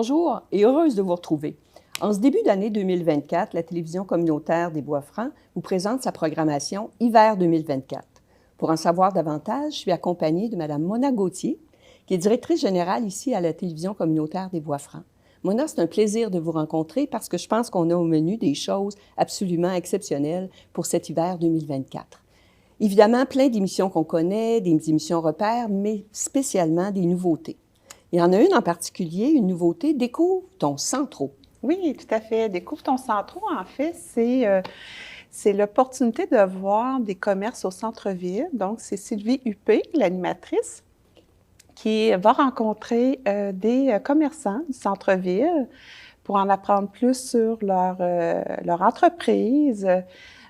Bonjour et heureuse de vous retrouver. En ce début d'année 2024, la télévision communautaire des Bois-Francs vous présente sa programmation Hiver 2024. Pour en savoir davantage, je suis accompagnée de Mme Mona Gauthier, qui est directrice générale ici à la télévision communautaire des Bois-Francs. Mona, c'est un plaisir de vous rencontrer parce que je pense qu'on a au menu des choses absolument exceptionnelles pour cet hiver 2024. Évidemment, plein d'émissions qu'on connaît, des émissions repères, mais spécialement des nouveautés. Il y en a une en particulier, une nouveauté, Découvre ton Centro. Oui, tout à fait. Découvre ton Centro, en fait, c'est l'opportunité de voir des commerces au centre-ville. Donc, c'est Sylvie Huppé, l'animatrice, qui va rencontrer des commerçants du centre-ville pour en apprendre plus sur leur entreprise.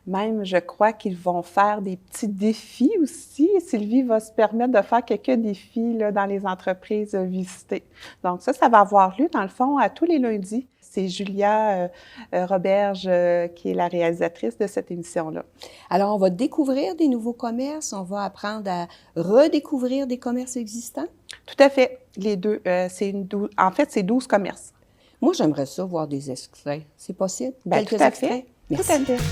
Même, je crois qu'ils vont faire des petits défis aussi. Sylvie va se permettre de faire quelques défis là, dans les entreprises visitées. Donc ça va avoir lieu, dans le fond, à tous les lundis. C'est Julia Roberge qui est la réalisatrice de cette émission-là. Alors, on va découvrir des nouveaux commerces, on va apprendre à redécouvrir des commerces existants? Tout à fait, les deux. En fait, c'est 12 commerces. Moi, j'aimerais ça voir des extraits. C'est possible? Bien, quelques tout à extraits? fait. Merci. Tout à fait.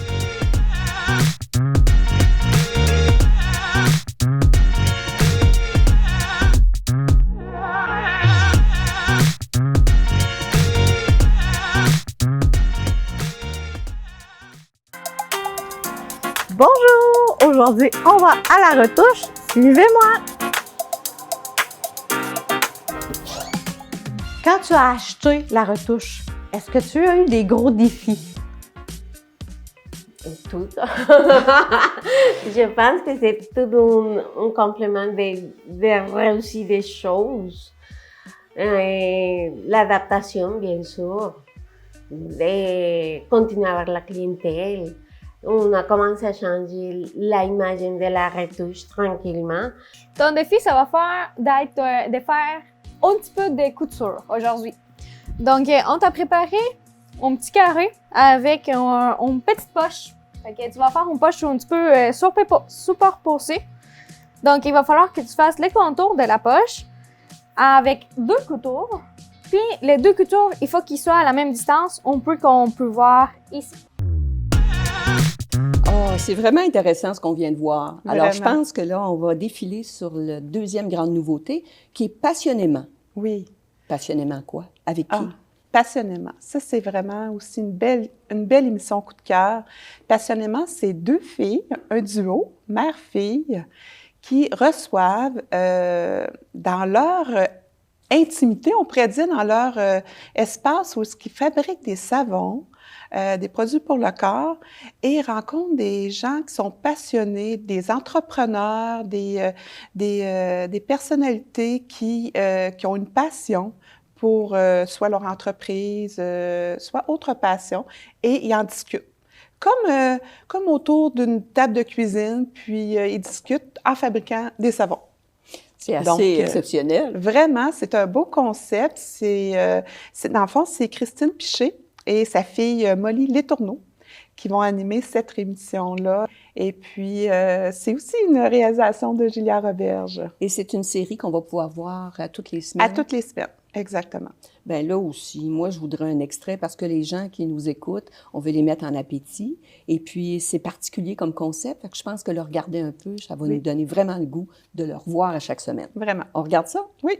Bonjour! Aujourd'hui, on va à la retouche. Suivez-moi! Quand tu as acheté la retouche, est-ce que tu as eu des gros défis? Tout. Je pense que c'est tout un complément de réussir des choses. L'adaptation, bien sûr, de continuer avec la clientèle. On a commencé à changer l'image de la retouche tranquillement. Ton défi, ça va faire de faire un petit peu de couture aujourd'hui. Donc, on t'a préparé un petit carré avec une petite poche. Fait que tu vas faire une poche un petit peu superposée. Donc, il va falloir que tu fasses les contours de la poche avec 2 coutures. Puis, les 2 coutures, il faut qu'ils soient à la même distance, qu'on peut voir ici. Oh, c'est vraiment intéressant ce qu'on vient de voir. Vraiment. Alors, je pense que là, on va défiler sur la deuxième grande nouveauté, qui est Passionnément. Oui. Passionnément quoi? Avec qui? Ah, passionnément. Ça, c'est vraiment aussi une belle émission coup de cœur. Passionnément, c'est 2 filles, un duo, mère-fille, qui reçoivent dans leur intimité, on pourrait dire, dans leur espace où ils fabriquent des savons, des produits pour le corps, et rencontrent des gens qui sont passionnés, des entrepreneurs, des personnalités qui ont une passion pour soit leur entreprise, soit autre passion, et ils en discutent. Comme autour d'une table de cuisine, puis ils discutent en fabriquant des savons. C'est assez Donc, exceptionnel. Vraiment, c'est un beau concept. Dans le fond, c'est Christine Piché et sa fille Molly Letourneau qui vont animer cette émission-là. Et puis, c'est aussi une réalisation de Julia Roberge. Et c'est une série qu'on va pouvoir voir à toutes les semaines? À toutes les semaines, exactement. Bien là aussi, moi, je voudrais un extrait parce que les gens qui nous écoutent, on veut les mettre en appétit. Et puis, c'est particulier comme concept. Fait que je pense que le regarder un peu, ça va nous donner vraiment le goût de le revoir à chaque semaine. Vraiment. On regarde ça? Oui.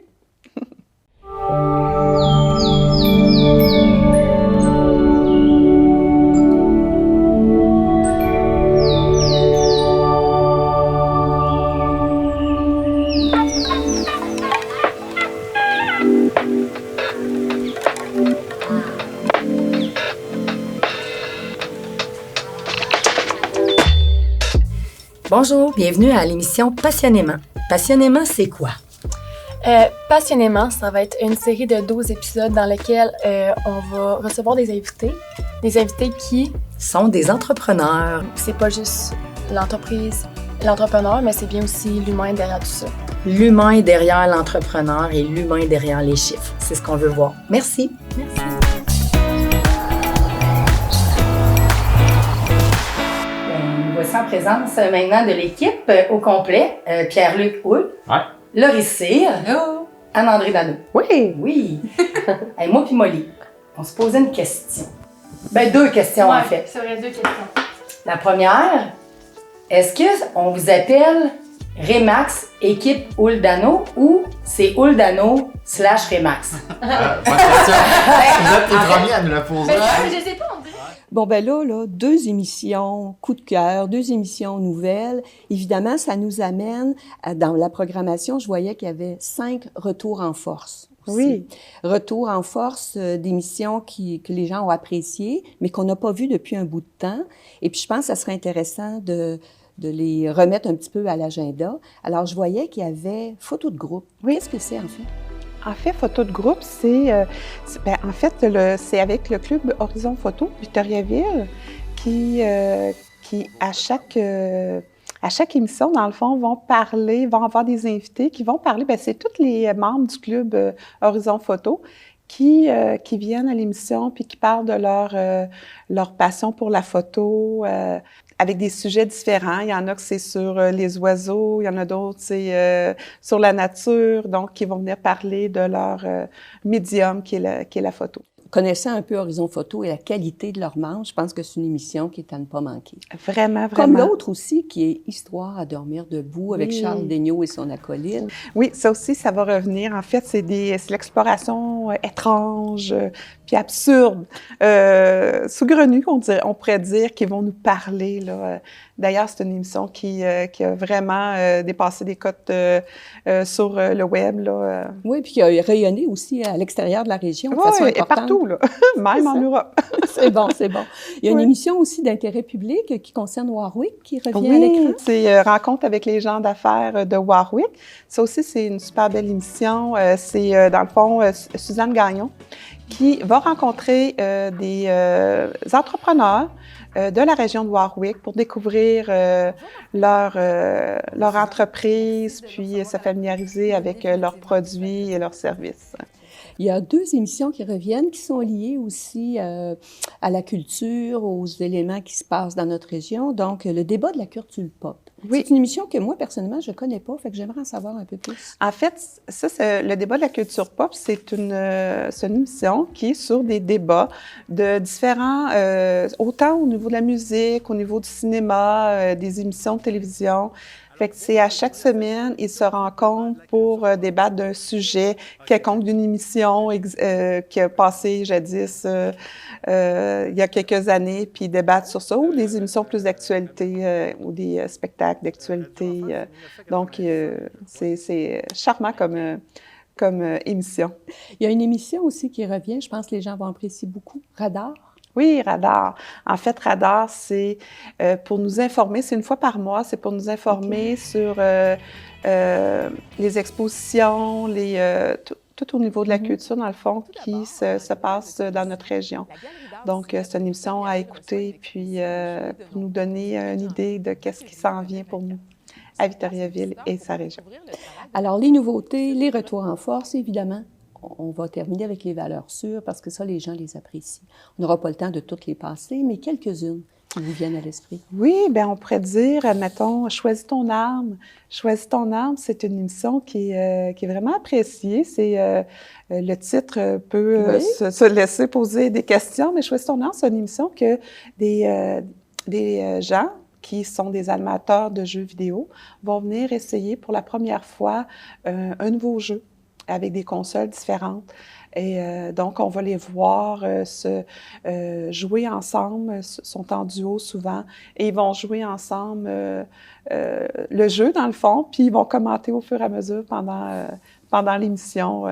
Bonjour, bienvenue à l'émission Passionnément. Passionnément, c'est quoi? Passionnément, ça va être une série de 12 épisodes dans lesquels on va recevoir des invités qui Sont des entrepreneurs. c'est pas juste l'entreprise, l'entrepreneur, mais c'est bien aussi l'humain derrière tout ça. L'humain est derrière l'entrepreneur et l'humain est derrière les chiffres. C'est ce qu'on veut voir. Merci. Merci. Nous voici en présence maintenant de l'équipe au complet. Pierre-Luc Houle. Ouais. Laurie Cyr. Anne-André Dano. Oui! Oui! Hey, moi puis Molly, on se posait une question. Ben, 2 questions en fait. C'est vrai, 2 questions. La première, est-ce qu'on vous appelle Remax équipe Oul-Dano ou c'est Oul-Dano / Remax? Bonne question. Vous êtes les premiers à nous la poser. Je sais pas, on dirait. Bon, ben là, 2 émissions coup de cœur, 2 émissions nouvelles. Évidemment, ça nous amène, dans la programmation, je voyais qu'il y avait 5 retours en force. Aussi. Oui. Retour en force d'émissions que les gens ont appréciées, mais qu'on n'a pas vues depuis un bout de temps. Et puis, je pense que ça serait intéressant de les remettre un petit peu à l'agenda. Alors, je voyais qu'il y avait photo de groupe. Oui. Qu'est-ce que c'est, en fait? En fait, photo de groupe, c'est avec le club Horizon Photo Victoriaville qui à chaque émission, dans le fond, vont avoir des invités qui vont parler. Bien, c'est tous les membres du club Horizon Photo qui viennent à l'émission puis qui parlent de leur passion pour la photo. Avec des sujets différents. Il y en a que c'est sur les oiseaux, il y en a d'autres c'est sur la nature, donc qui vont venir parler de leur médium qui est la photo. Connaissant un peu Horizon Photo et la qualité de leurs membres, je pense que c'est une émission qui est à ne pas manquer. Vraiment, vraiment. Comme l'autre aussi, qui est Histoire à dormir debout, avec Oui. Charles Daigneault et son acolyte. Oui, ça aussi, ça va revenir. En fait, c'est l'exploration étrange, puis absurde, saugrenue, on pourrait dire, qui vont nous parler, là. D'ailleurs, c'est une émission qui a vraiment dépassé des cotes sur le web, là. Oui, puis qui a rayonné aussi à l'extérieur de la région de Oui, façon et importante. partout, là. Même en Europe. C'est bon, c'est bon. Il y a une Oui. émission aussi d'intérêt public qui concerne Warwick, qui revient à Oui, l'écran. c'est Rencontre avec les gens d'affaires de Warwick. Ça aussi, c'est une super belle émission. C'est, dans le fond, Suzanne Gagnon qui va rencontrer des entrepreneurs de la région de Warwick pour découvrir leur entreprise, puis se familiariser avec leurs produits et leurs services. Il y a 2 émissions qui reviennent, qui sont liées aussi à la culture, aux éléments qui se passent dans notre région. Donc, le débat de la culture pop. Oui. C'est une émission que moi, personnellement, je ne connais pas, fait que j'aimerais en savoir un peu plus. En fait, ça, c'est le débat de la culture pop, c'est une émission qui est sur des débats de différents, autant au niveau de la musique, au niveau du cinéma, des émissions de télévision. Fait que c'est à chaque semaine, ils se rencontrent pour débattre d'un sujet quelconque d'une émission qui a passé jadis il y a quelques années, puis débattre sur ça, ou des émissions plus d'actualité ou des spectacles d'actualité. Donc, c'est charmant comme émission. Il y a une émission aussi qui revient, je pense que les gens vont apprécier beaucoup, Radar. Oui, Radar. En fait, Radar, c'est pour nous informer, c'est une fois par mois, c'est pour nous informer sur les expositions, tout au niveau de la culture, dans le fond, qui se passe dans notre région. Donc, c'est une émission à écouter, puis pour nous donner une idée de qu'est-ce qui s'en vient pour nous à Victoriaville et sa région. Alors, les nouveautés, les retours en force, évidemment. On va terminer avec les valeurs sûres parce que ça, les gens les apprécient. On n'aura pas le temps de toutes les passer, mais quelques-unes qui vous viennent à l'esprit. Oui, bien, on pourrait dire, mettons, Choisis ton arme. Choisis ton arme, c'est une émission qui est vraiment appréciée. Le titre peut se laisser poser des questions, mais Choisis ton arme, c'est une émission que des gens qui sont des animateurs de jeux vidéo vont venir essayer pour la première fois un nouveau jeu avec des consoles différentes. Et donc, on va les voir jouer ensemble, sont en duo souvent, et ils vont jouer ensemble le jeu, dans le fond, puis ils vont commenter au fur et à mesure pendant l'émission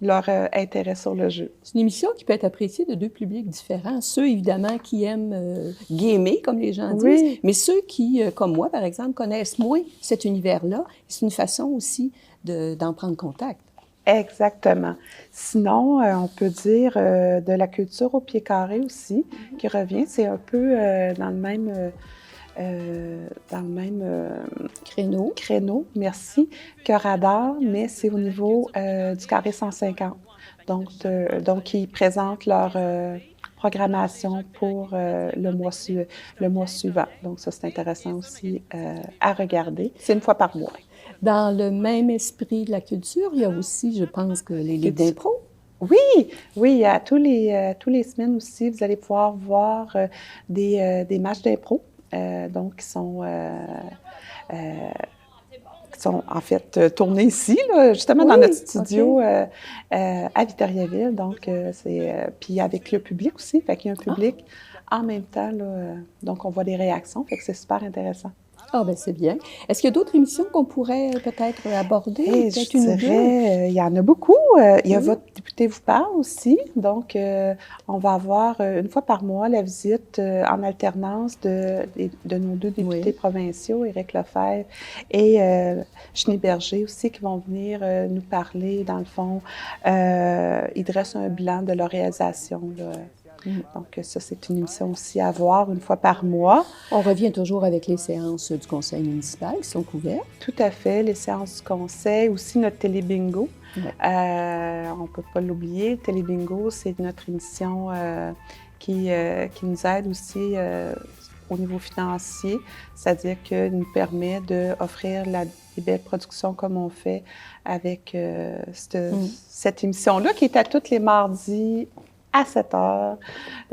leur intérêt sur le jeu. C'est une émission qui peut être appréciée de 2 publics différents. Ceux, évidemment, qui aiment gamer, comme les gens disent, Oui. mais ceux qui, comme moi, par exemple, connaissent moins cet univers-là. C'est une façon aussi d'en prendre contact. Exactement. Sinon, on peut dire de la culture au pied carré aussi, qui revient. C'est un peu dans le même créneau, merci, que Radar, mais c'est au niveau du carré 150. Donc, ils présentent leur programmation pour le mois suivant. Donc, ça, c'est intéressant aussi à regarder. C'est une fois par mois. Dans le même esprit de la culture, il y a aussi, je pense, que les ligues d'impro. Oui, il y a tous les semaines aussi, vous allez pouvoir voir des matchs d'impro, donc qui sont en fait tournés ici, là, justement dans notre studio à Victoriaville. Donc, puis avec le public aussi, fait qu'il y a un public en même temps, là, donc on voit des réactions, fait que c'est super intéressant. Ah, bien, c'est bien. Est-ce qu'il y a d'autres émissions qu'on pourrait peut-être aborder? Je dirais, il y en a beaucoup. Il y a Votre député vous parle aussi. Donc, on va avoir une fois par mois la visite en alternance de nos 2 députés provinciaux, Éric Lefebvre et Schneeberger aussi, qui vont venir nous parler. Dans le fond, ils dressent un bilan de leur réalisation, là. Donc, ça, c'est une émission aussi à voir une fois par mois. On revient toujours avec les séances du conseil municipal qui sont couvertes. Tout à fait, les séances du conseil, aussi notre télé-bingo. Ouais. On ne peut pas l'oublier. Télé-bingo, c'est notre émission qui nous aide aussi au niveau financier, c'est-à-dire qu'elle nous permet d'offrir des belles productions comme on fait avec cette émission-là, qui est à tous les mardis à 7 heures,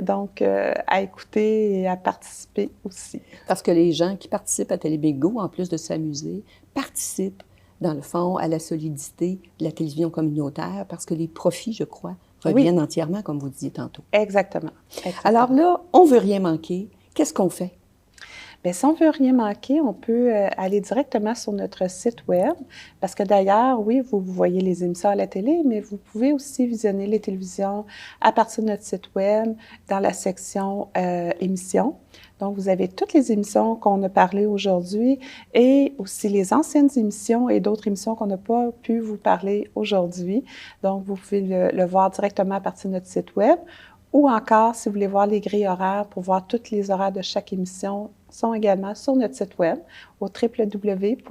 donc à écouter et à participer aussi. Parce que les gens qui participent à Télé-Bingo, en plus de s'amuser, participent, dans le fond, à la solidité de la télévision communautaire, parce que les profits, je crois, reviennent entièrement, comme vous disiez tantôt. Exactement. Alors là, on ne veut rien manquer. Qu'est-ce qu'on fait? Bien, si on ne veut rien manquer, on peut aller directement sur notre site Web, parce que d'ailleurs, oui, vous voyez les émissions à la télé, mais vous pouvez aussi visionner les télévisions à partir de notre site Web dans la section émissions. Donc, vous avez toutes les émissions qu'on a parlé aujourd'hui et aussi les anciennes émissions et d'autres émissions qu'on n'a pas pu vous parler aujourd'hui. Donc, vous pouvez le voir directement à partir de notre site Web. Ou encore, si vous voulez voir les grilles horaires pour voir tous les horaires de chaque émission, sont également sur notre site Web au www.tvcbf.tv.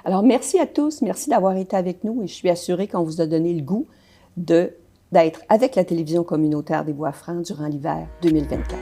Alors, merci à tous. Merci d'avoir été avec nous et je suis assurée qu'on vous a donné le goût d'être avec la télévision communautaire des Bois-Francs durant l'hiver 2024.